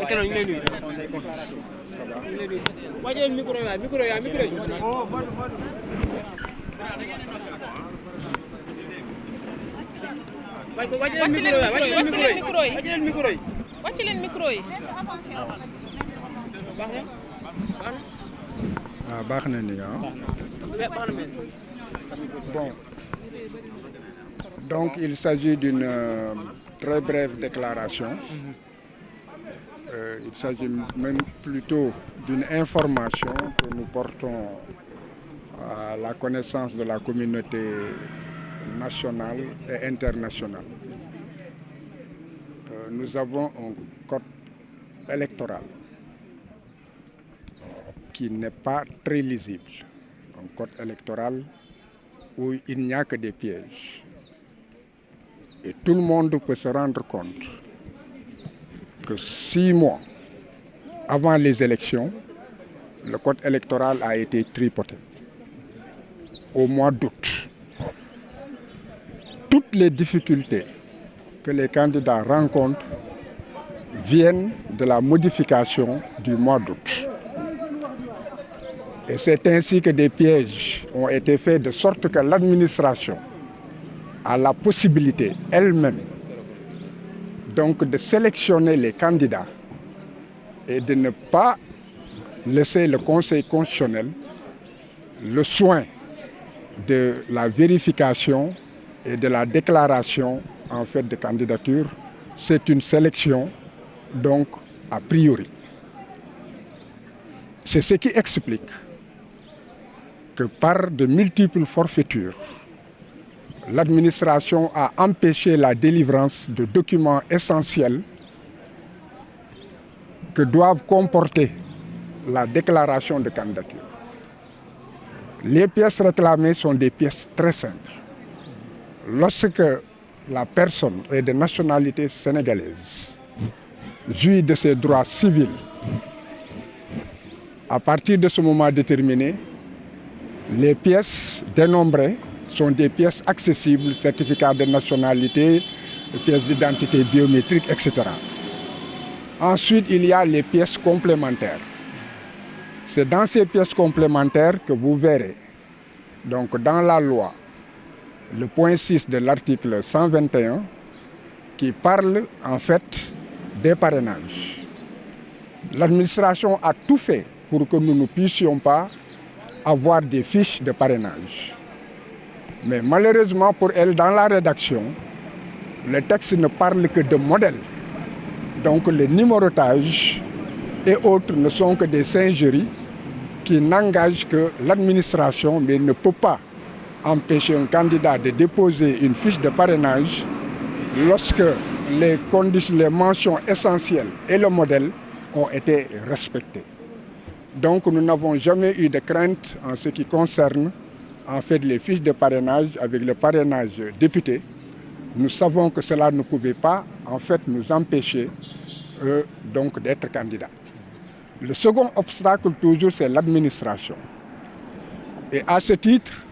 Canal ñu ngi lay nuyu. Wàcceel micro yi micro yi. wàcc leen micro yi. baax na ni Bon, donc il s'agit d'une très brève déclaration. Il s'agit même plutôt d'une information que nous portons à la connaissance de la communauté nationale et internationale. Nous avons un code électoral qui n'est pas très lisible. Un code électoral où il n'y a que des pièges. Et tout le monde peut se rendre compte que 6 mois avant les élections, le code électoral a été tripoté. Au mois d'août, toutes les difficultés que les candidats rencontrent viennent de la modification du mois d'août. Et c'est ainsi que des pièges ont été faits de sorte que l'administration a la possibilité elle-même donc de sélectionner les candidats et de ne pas laisser le Conseil constitutionnel le soin de la vérification et de la déclaration en fait de candidature. C'est une sélection donc a priori. C'est ce qui explique que par de multiples forfaitures, l'administration a empêché la délivrance de documents essentiels que doivent comporter la déclaration de candidature. Les pièces réclamées sont des pièces très simples. Lorsque la personne est de nationalité sénégalaise, jouit de ses droits civils, à partir de ce moment déterminé, les pièces dénombrées sont des pièces accessibles, certificats de nationalité, pièces d'identité biométrique, etc. Ensuite, il y a les pièces complémentaires. C'est dans ces pièces complémentaires que vous verrez, donc dans la loi, le point 6 de l'article 121, qui parle en fait des parrainages. L'administration a tout fait pour que nous ne puissions pas avoir des fiches de parrainage. Mais malheureusement pour elle, dans la rédaction, le texte ne parle que de modèles. Donc le numérotage et autres ne sont que des singeries qui n'engagent que l'administration, mais ne peut pas empêcher un candidat de déposer une fiche de parrainage lorsque les conditions, les mentions essentielles et le modèle ont été respectés. Donc nous n'avons jamais eu de crainte en ce qui concerne en fait les fiches de parrainage avec le parrainage député. Nous savons que cela ne pouvait pas en fait nous empêcher donc d'être candidats. Le second obstacle toujours c'est l'administration. Et à ce titre,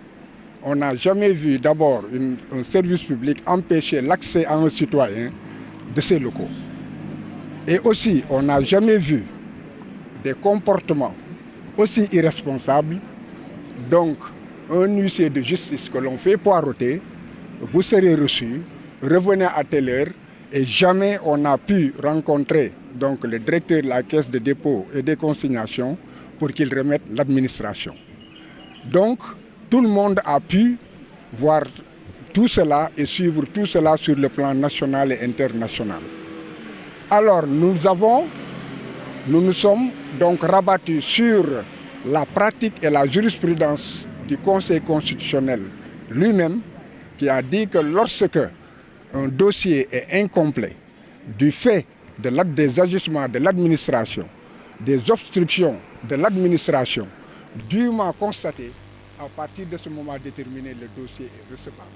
on n'a jamais vu d'abord un service public empêcher l'accès à un citoyen de ses locaux. Et aussi, on n'a jamais vu des comportements aussi irresponsables. Donc, un huissier de justice que l'on fait poireauter, vous serez reçu, revenez à telle heure, et jamais on n'a pu rencontrer donc, le directeur de la Caisse de dépôt et des consignations pour qu'il remette l'administration. Donc, tout le monde a pu voir tout cela et suivre tout cela sur le plan national et international. Alors, nous nous sommes donc rabattus sur la pratique et la jurisprudence du Conseil constitutionnel lui-même, qui a dit que lorsque un dossier est incomplet du fait des agissements de l'administration, des obstructions de l'administration, dûment constatées, à partir de ce moment déterminé, le dossier est recevable.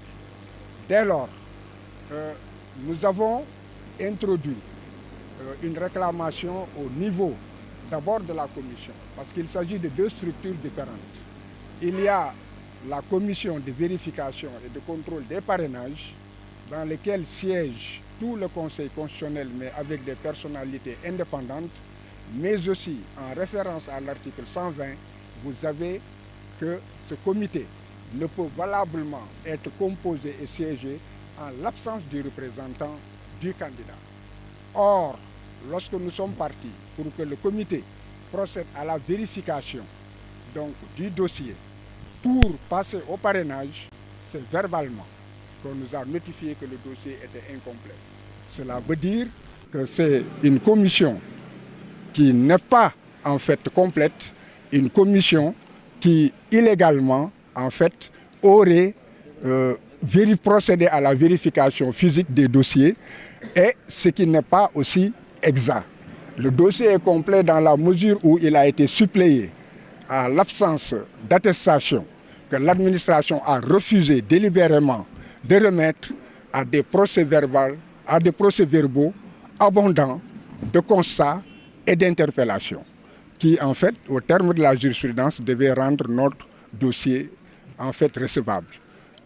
Dès lors, nous avons introduit une réclamation au niveau d'abord de la commission, parce qu'il s'agit de deux structures différentes. Il y a la commission de vérification et de contrôle des parrainages, dans laquelle siègent tout le Conseil constitutionnel, mais avec des personnalités indépendantes, mais aussi en référence à l'article 120, vous avez que ce comité ne peut valablement être composé et siéger en l'absence du représentant du candidat. Or, lorsque nous sommes partis pour que le comité procède à la vérification donc, du dossier pour passer au parrainage, c'est verbalement qu'on nous a notifié que le dossier était incomplet. Cela veut dire que c'est une commission qui n'est pas en fait complète, une commission qui illégalement en fait aurait procédé à la vérification physique des dossiers, et ce qui n'est pas aussi exact. Le dossier est complet dans la mesure où il a été suppléé à l'absence d'attestation que l'administration a refusé délibérément de remettre à des procès-verbaux abondants de constats et d'interpellations qui, en fait, au terme de la jurisprudence, devaient rendre notre dossier, en fait, recevable.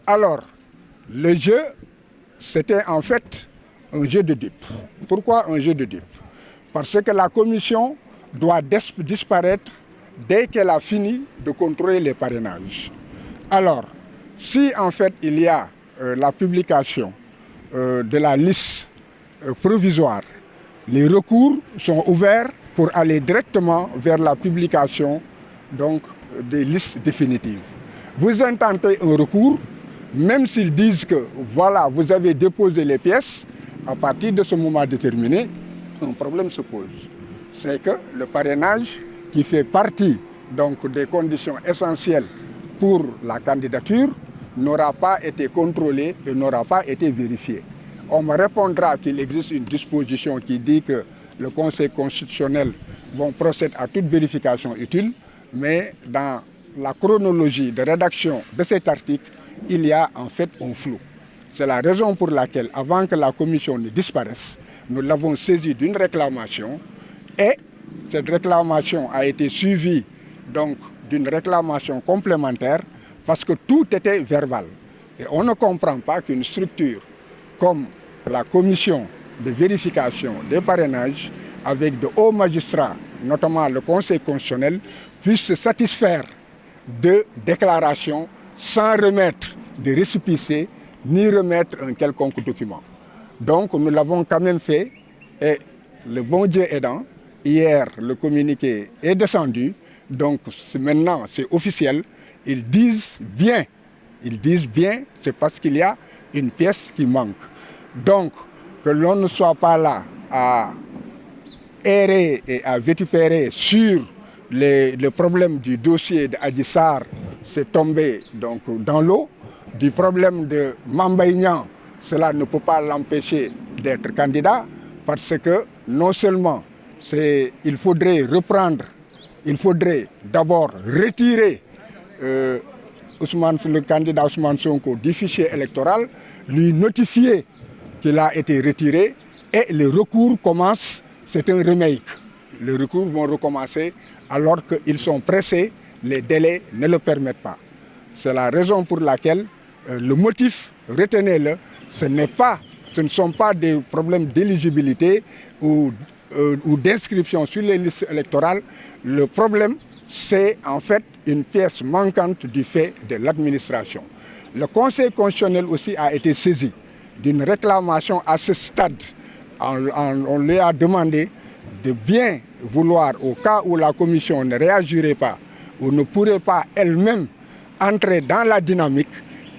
Alors, le jeu, c'était en fait un jeu de dupes. Pourquoi un jeu de dupes? Parce que la commission doit disparaître dès qu'elle a fini de contrôler les parrainages. Alors, si en fait il y a la publication de la liste provisoire, les recours sont ouverts pour aller directement vers la publication donc, des listes définitives. Vous intentez un recours, même s'ils disent que voilà, vous avez déposé les pièces, à partir de ce moment déterminé, un problème se pose. C'est que le parrainage, qui fait partie donc, des conditions essentielles pour la candidature, n'aura pas été contrôlé et n'aura pas été vérifié. On me répondra qu'il existe une disposition qui dit que le Conseil constitutionnel procède à toute vérification utile, mais dans la chronologie de rédaction de cet article, il y a en fait un flou. C'est la raison pour laquelle, avant que la commission ne disparaisse, nous l'avons saisie d'une réclamation et cette réclamation a été suivie donc d'une réclamation complémentaire parce que tout était verbal. Et on ne comprend pas qu'une structure comme la commission de vérification des parrainages, avec de hauts magistrats, notamment le Conseil constitutionnel, puisse se satisfaire de déclarations sans remettre de récépissé ni remettre un quelconque document. Donc nous l'avons quand même fait et le bon Dieu aidant, hier le communiqué est descendu, donc maintenant c'est officiel, ils disent bien, c'est parce qu'il y a une pièce qui manque. Donc que l'on ne soit pas là à errer et à vitupérer sur le problème du dossier d'Adji Sarr, c'est tombé donc dans l'eau. Du problème de Mame Mbaye Niang, cela ne peut pas l'empêcher d'être candidat parce que non seulement il faudrait d'abord retirer le candidat Ousmane Sonko du fichier électoral, lui notifier qu'il a été retiré et le recours commence, c'est un remake. Les recours vont recommencer alors qu'ils sont pressés, les délais ne le permettent pas. C'est la raison pour laquelle le motif, retenez-le, ce ne sont pas des problèmes d'éligibilité ou d'inscription sur les listes électorales. Le problème, c'est en fait une pièce manquante du fait de l'administration. Le Conseil constitutionnel aussi a été saisi d'une réclamation à ce stade. On lui a demandé de bien vouloir, au cas où la commission ne réagirait pas ou ne pourrait pas elle-même entrer dans la dynamique,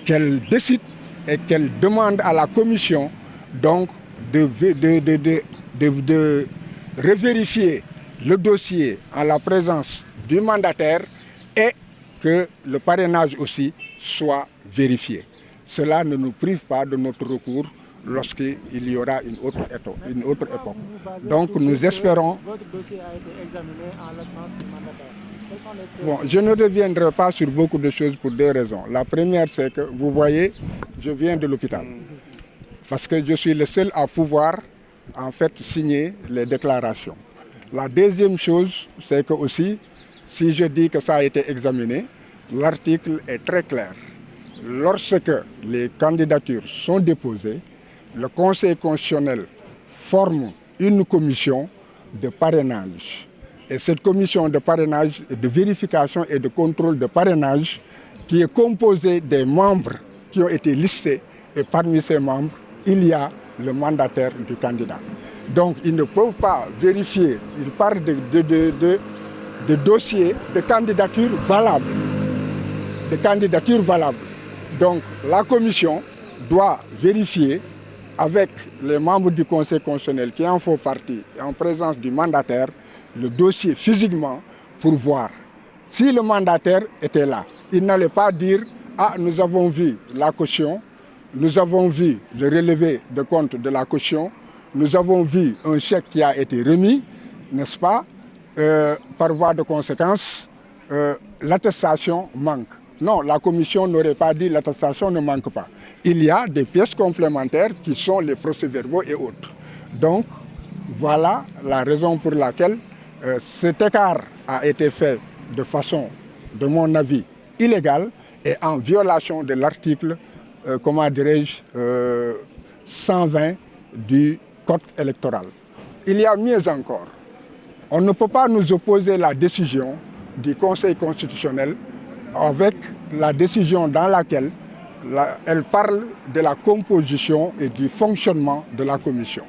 qu'elle décide et qu'elle demande à la commission donc de revérifier le dossier en la présence du mandataire et que le parrainage aussi soit vérifié. Cela ne nous prive pas de notre recours lorsqu'il y aura une autre époque. Donc nous espérons... Votre dossier a été examiné en l'absence du mandataire. Bon, je ne reviendrai pas sur beaucoup de choses pour deux raisons. La première, c'est que, vous voyez, je viens de l'hôpital. Parce que je suis le seul à pouvoir, en fait, signer les déclarations. La deuxième chose, c'est que aussi, si je dis que ça a été examiné, l'article est très clair. Lorsque les candidatures sont déposées, le Conseil constitutionnel forme une commission de parrainage. Et cette commission de parrainage, de vérification et de contrôle de parrainage qui est composée des membres qui ont été listés. Et parmi ces membres, il y a le mandataire du candidat. Donc ils ne peuvent pas vérifier, ils parlent de dossiers de candidature valables. De candidature valables. Donc la commission doit vérifier avec les membres du Conseil constitutionnel qui en font partie, en présence du mandataire, le dossier physiquement pour voir si le mandataire était là. Il n'allait pas dire « Ah, nous avons vu la caution, nous avons vu le relevé de compte de la caution, nous avons vu un chèque qui a été remis, n'est-ce pas? Par voie de conséquence, l'attestation manque. » Non, la commission n'aurait pas dit l'attestation ne manque pas. Il y a des pièces complémentaires qui sont les procès-verbaux et autres. Donc, voilà la raison pour laquelle cet écart a été fait de façon, de mon avis, illégale et en violation de l'article, comment dirais-je, 120 du Code électoral. Il y a mieux encore. On ne peut pas nous opposer la décision du Conseil constitutionnel avec la décision dans laquelle elle parle de la composition et du fonctionnement de la commission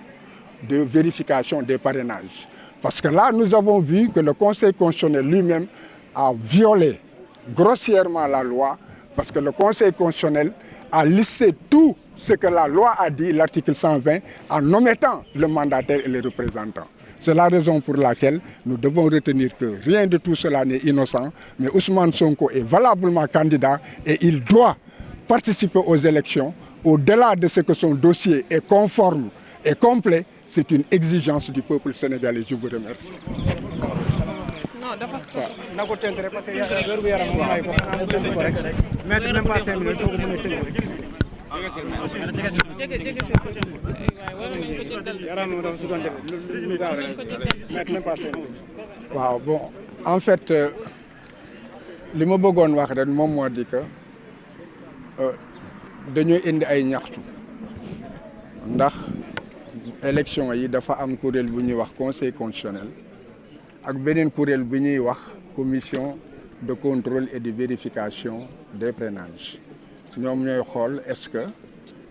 de vérification des parrainages. Parce que là, nous avons vu que le Conseil constitutionnel lui-même a violé grossièrement la loi, parce que le Conseil constitutionnel a listé tout ce que la loi a dit, l'article 120, en omettant le mandataire et les représentants. C'est la raison pour laquelle nous devons retenir que rien de tout cela n'est innocent, mais Ousmane Sonko est valablement candidat et il doit participer aux élections. Au-delà de ce que son dossier est conforme et complet, c'est une exigence du peuple sénégalais. Je vous remercie. Waaw bon en fait li ma bëggoon wax rek moom moo di que dañoo indi ay ñaxtu ndax élection yi dafa am kuréel bu ñuy wax conseil constitutionnel ak beneen kuréel bu ñuy wax commission de contrôle et de vérification des parrainages ñoom ñooy xool est-ce que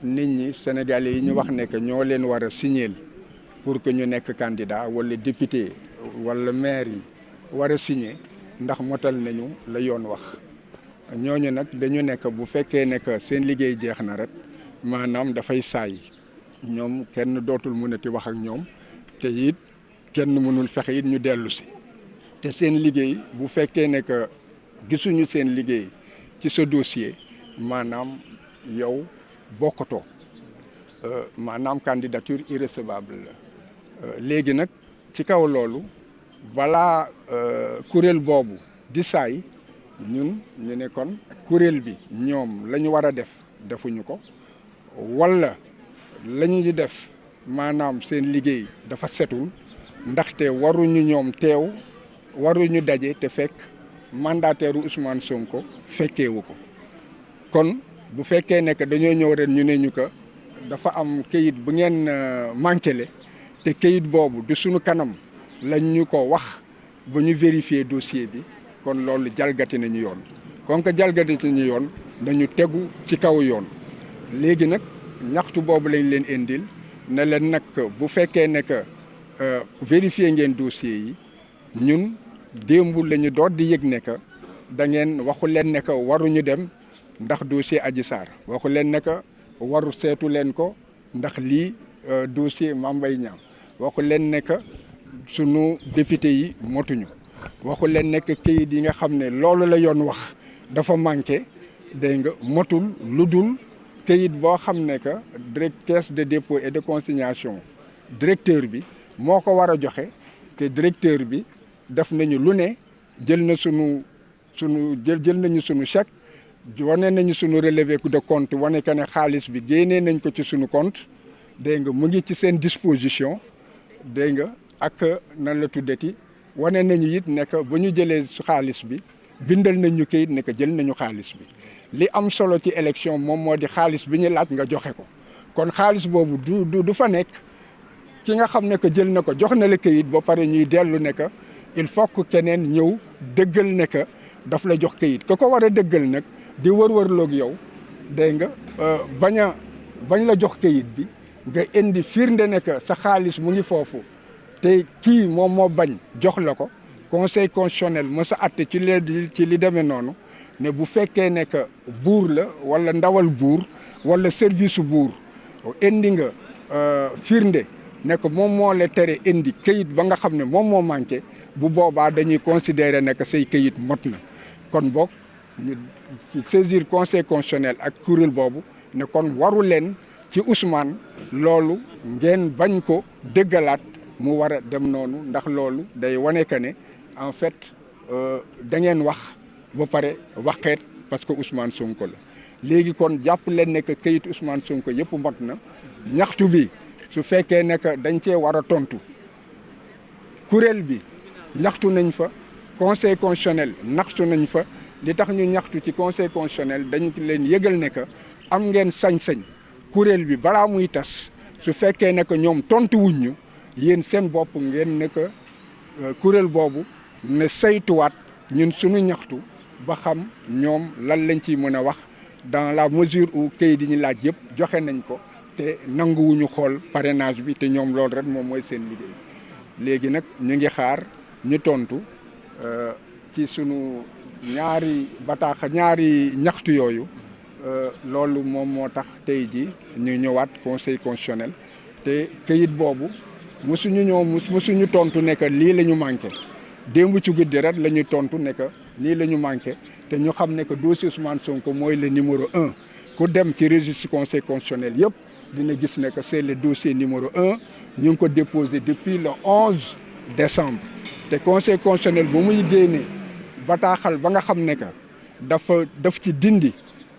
nit ñi sénégalais yi ñu wax ne que ñoo leen war a signer pour que ñu nekk candidat wala député wala maire yi war a signer ndax motal nañu la yoon wax ñooñu nag dañu nekk bu fekkee ne que seen liggéey jeex na rek maanaam dafay saay ñoom kenn dootul mënati wax ak ñoom te it kenn mënul fexe it ñu dellu si te seen liggéey bu fekkee ne que gisuñu seen liggéey ci sa dossier maanaam yow bokkatoo maanaam candidature irrecevable la léegi nag ci kaw loolu balaa kuréel boobu di saay ñun ñu ne kon kuréel bi ñoom la ñu war a def defuñu ko wala la ñu def maanaam seen liggéey dafa setul ndaxte waruñu ñoom teew waruñu daje te fekk mandataire Ousmane Sonko fekkeewu ko kon bu fekkee ne que dañoo ñëw ren ñu ne ñu ko dafa am kayit bu ngeen manqué le te kayit boobu du suñu kanam lañ ñu ko wax ba ñu vérifier dossier bi kon loolu jalgati nañu yoon kon que jalgati nañu yoon dañu tegu ci kaw yoon léegi nag ñaxtu boobu lañ leen indil ne leen nag bu fekkee ne que vérifier ngeen dossier yi ñun démb la ñu doon di yëg ne que da ngeen waxu leen ne que waruñu dem ndax dossier Adji Sarr waxu leen ne que waru seetu leen ko ndax lii dossier Mame Mbaye Niang waxu leen ne que sunu député yi motuñu waxu leen ne que kayit yi nga xam ne loolu la yoon wax dafa manqué dégg nga motul lu dul kayit boo xam ne que caisse de dépôt et de consignation directeur bi moo ko war a joxe te directeur bi def nañu lu ne jël na jël nañu sunu chèque wane nañu sunu relevé de compte wane que ne xaalis bi génnee nañ ko ci sunu compte dégg nga mu ngi ci seen disposition dégg nga ak nan la tuddati wane nañu it ne que ba ñu jëlee xaalis bi bindal nañ ñu kayit ne que jël nañu xaalis bi li am solo ci élection moom moo di xaalis bi ñu laaj nga joxe ko kon xaalis boobu du fa nekk ki nga xam ne que jël na ko jox na la kayit ba pare ñuy dellu ne que il faut que keneen ñëw dëggal ne que daf la jox kayit ko war a dëggal nag di wër-wërloog yow dégg nga bañ la jox kayit bi nga indi firnde ne que sa xaalis mu ngi foofu te kii moom moo bañ jox la ko conseil constitutionnel moo sa atte ci li demee noonu ne bu fekkee ne que buur la wala ndawal buur wala service buur indi nga firnde ne que moom moo la tere indi kayit ba nga xam ne moom moo manqué bu boobaa dañuy considérer ne que say kayit mot na kon boog ñu saisir conseil constitutionnel ak kuréel boobu ne kon waru leen ci Ousmane loolu ngeen bañ ko dëggalaat mu war a dem noonu ndax loolu day wane que ne en fait da ngeen wax ba pare waxeet parce que Ousmane Sonko la léegi kon jàpp leen ne que kayit Ousmane Sonko yëpp mot na ñaxtu bi su fekkee ne que dañ cee war a tontu kuréel bi ñaxtu nañ fa conseil constitutionnel ñaxtu nañ fa li tax ñu ñaxtu ci conseil constitutionnel dañ leen yëgal ne que am ngeen sañ-sañ kuréel bi balaa muy tas su fekkee ne que ñoom tontu wuñ ñu yéen seen bopp ngeen ne que kuréel boobu ne saytuwaat ñun suñu ñaxtu ba xam ñoom lan lañ ciy mën a wax dans la mesure où kayit yi ñu laaj yëpp joxe nañ ko te nanguwuñu xool parrainage bi te ñoom loolu rek moom mooy seen liggéey léegi nag ñu ngi xaar ñu tontu ci sunu ñaari ñaxtu yooyu loolu moom moo tax tey ji ñu ñëwaat conseil constitutionnel te kayit boobu musuñu tontu ne que lii la ñu manqué démb ci guddi rek la ñu tontu ne que lii la ñu manqué te ñu xam ne que dossier Ousmane Sonko mooy le numéro 1 ku dem ci registre conseil constitutionnel yëpp dina gis ne que c'est le dossier numéro 1 ñu ngi ko déposé depuis le 11 décembre te conseil constitutionnel bu muy génne bataaxal ba nga xam ne que daf ci dindi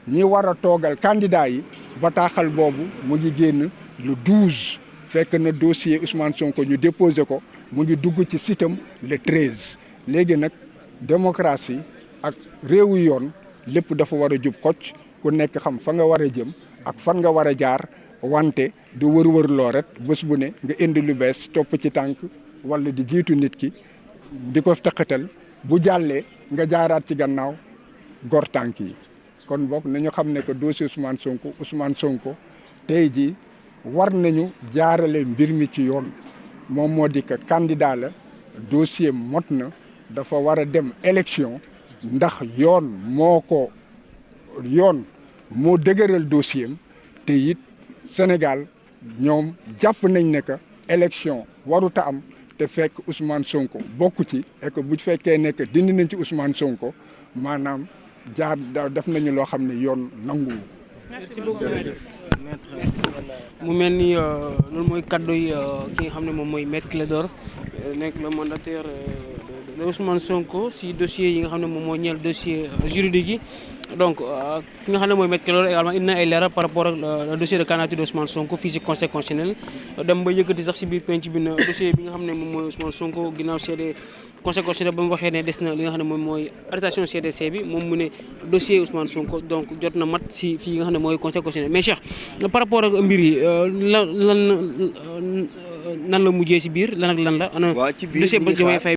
ñi war a toogal candidat yi bataaxal boobu mu ngi génn le 12 fekk na dossier Ousmane Sonko ñu déposé ko mu ngi dugg ci sitam le 13 léegi nag démocratie ak réewu yoon lépp dafa war a jub xocc ku nekk xam fa nga war a jëm ak fan nga war a jaar wante du wër-wër loo rek bés bu ne nga indi lu bees topp ci tànk wala di jiitu nit ki di ko tëqatal bu jàllee nga jaaraat ci gannaaw gor tànk yi kon boog nañu xam ne que dossier Ousmane Sonko tey jii war nañu jaarale mbir mi ci yoon moom moo di que candidat la dossier mot na dafa war a dem élection ndax yoon moo dëgëral dossier am te it Sénégal ñoom jàpp nañ ne que élection waruta am te fekk Ousmane Sonko bokku ci et que bu fekkee ne que dindi nañ ci Ousmane Sonko maanaam def nañu loo xam ne yoon nanguwu. Merci beaucoup maître. mu mel ni loolu mooy kaddu yi ki nga xam ne moom mooy maître Clédor nekk le mandataire de Ousmane Sonko si dossier yi nga xam ne moom moo ñeel dossier juridique yi donc ki nga xam ne mooy maître Clédor également indi na ay leeral par rapport ak le dossier de candidature de Ousmane Sonko fii si conseil constitutionnel dem ba yëkkati sax si biir penc bi na dossier bi nga xam ne moom mooy Ousmane Sonko ginnaaw CD conseil constitutionnel ba mu waxee ne des na li nga xam ne moom mooy arrestation CDC bi moom mu ne dossier Ousmane Sonko donc jot na mat si fii nga xam ne mooy conseil constitutionnel mais Cheikh par rapport ak mbir yi nan la mujjee si biir lan ak lan la. waaw ci biir dossier ba Diomaye Faye